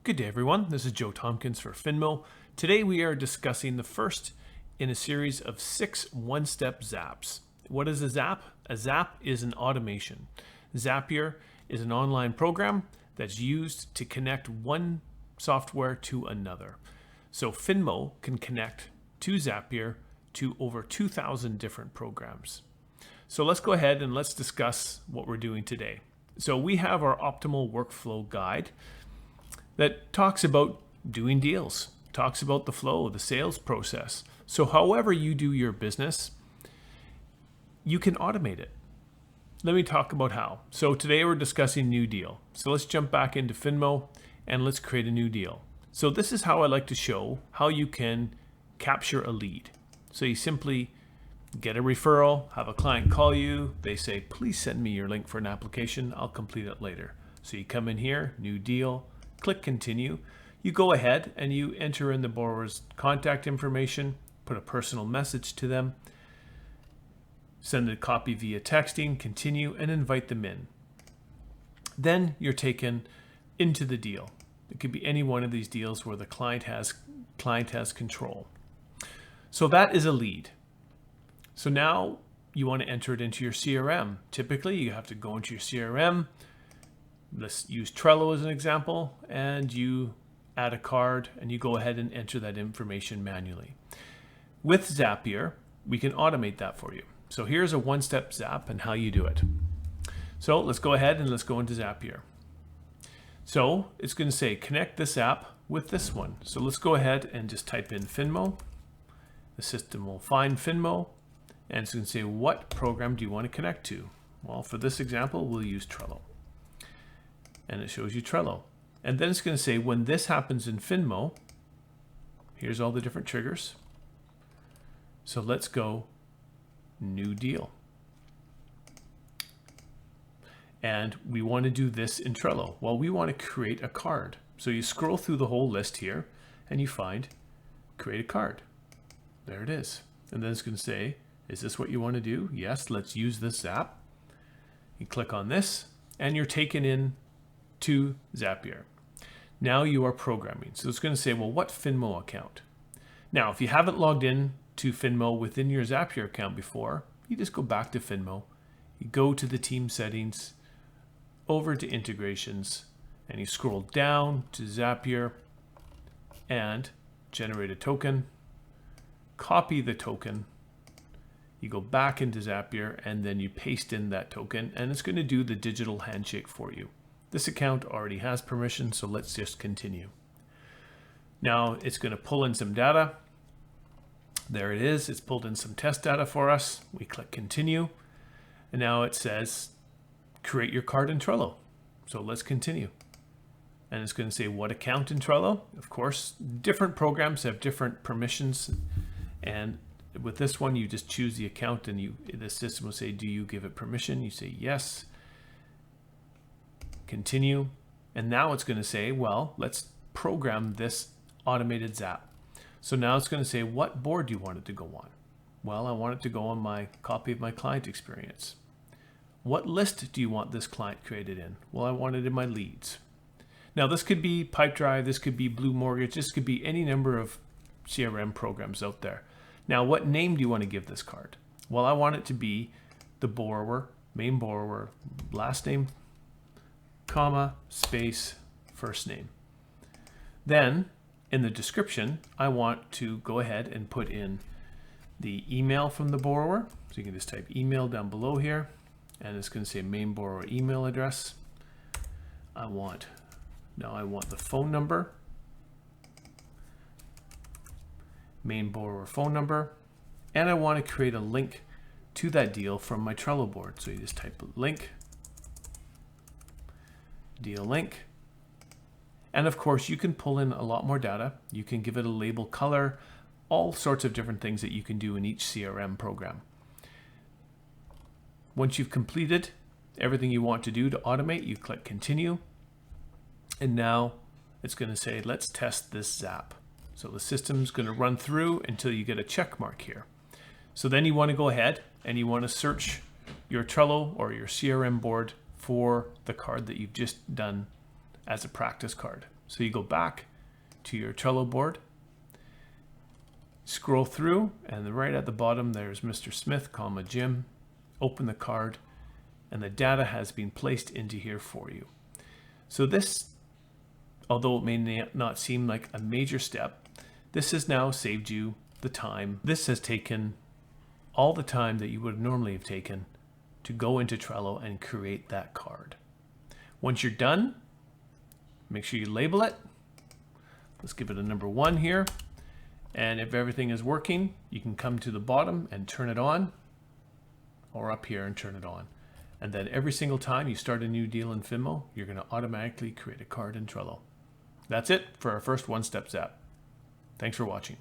Good day, everyone. This is Joe Tompkins for Finmo. Today we are discussing the first in a series of 6 one-step Zaps. What is a Zap? A Zap is an automation. Zapier is an online program that's used to connect one software to another. So Finmo can connect to Zapier to over 2,000 different programs. So let's go ahead and let's discuss what we're doing today. So we have our optimal workflow guide that talks about doing deals, talks about the flow, the sales process. So however you do your business, you can automate it. Let me talk about how. So today we're discussing new deal. So let's jump back into Finmo and let's create a new deal. So this is how I like to show how you can capture a lead. So you simply get a referral, have a client call you, they say, please send me your link for an application, I'll complete it later. So you come in here, new deal, click continue. You go ahead and you enter in the borrower's contact information, put a personal message to them, send a copy via texting, continue, and invite them in. Then you're taken into the deal. It could be any one of these deals where the client has control. So that is a lead. So now you want to enter it into your CRM. Typically, you have to go into your CRM. Let's use Trello as an example, and you add a card and you go ahead and enter that information manually. With Zapier, we can automate that for you. So here's a one-step Zap and how you do it. So let's go ahead and let's go into Zapier. So it's going to say connect this app with this one. So let's go ahead and just type in Finmo. The system will find Finmo and it's going to say what program do you want to connect to? Well, for this example, we'll use Trello. And it shows you Trello. And then it's going to say when this happens in Finmo, here's all the different triggers. So let's go new deal. And we want to do this in Trello. Well, we want to create a card. So you scroll through the whole list here and you find create a card. There it is. And then it's going to say, is this what you want to do? Yes, let's use this Zap. You click on this and you're taken in to Zapier. Now you are programming. So it's going to say, well, what Finmo account? Now, if you haven't logged in to Finmo within your Zapier account before, you just go back to Finmo. You go to the team settings, over to integrations, and you scroll down to Zapier and generate a token, copy the token, you go back into Zapier and then you paste in that token and it's going to do the digital handshake for you. This account already has permission, so let's just continue. Now it's going to pull in some data. There it is. It's pulled in some test data for us. We click continue. And now it says create your card in Trello. So let's continue. And it's going to say what account in Trello. Of course, different programs have different permissions. And with this one, you just choose the account and the system will say, do you give it permission? You say yes. Continue. And now it's going to say, well, let's program this automated Zap. So now it's going to say, what board do you want it to go on? Well, I want it to go on my copy of my client experience. What list do you want this client created in? Well, I want it in my leads. Now this could be Pipedrive, this could be Blue Mortgage, this could be any number of CRM programs out there. Now, what name do you want to give this card? Well, I want it to be the borrower, main borrower, last name, comma, space, first name. Then in the description, I want to go ahead and put in the email from the borrower. So you can just type email down below here and it's going to say main borrower email address. I want the phone number, main borrower phone number, and I want to create a link to that deal from my Trello board. So you just type link, deal link. And of course, you can pull in a lot more data. You can give it a label color, all sorts of different things that you can do in each CRM program. Once you've completed everything you want to do to automate, you click continue. And now it's going to say, let's test this Zap. So the system's going to run through until you get a check mark here. So then you want to go ahead and you want to search your Trello or your CRM board for the card that you've just done as a practice card. So you go back to your Trello board, scroll through, and right at the bottom there's Mr. Smith, Jim. Open the card, and the data has been placed into here for you. So this, although it may not seem like a major step, this has now saved you the time. This has taken all the time that you would normally have taken to go into Trello and create that card. Once you're done, make sure you label it. Let's give it a number 1 here. And if everything is working, you can come to the bottom and turn it on, or up here and turn it on. And then every single time you start a new deal in Finmo, you're going to automatically create a card in Trello. That's it for our first one-step Zap. Thanks for watching.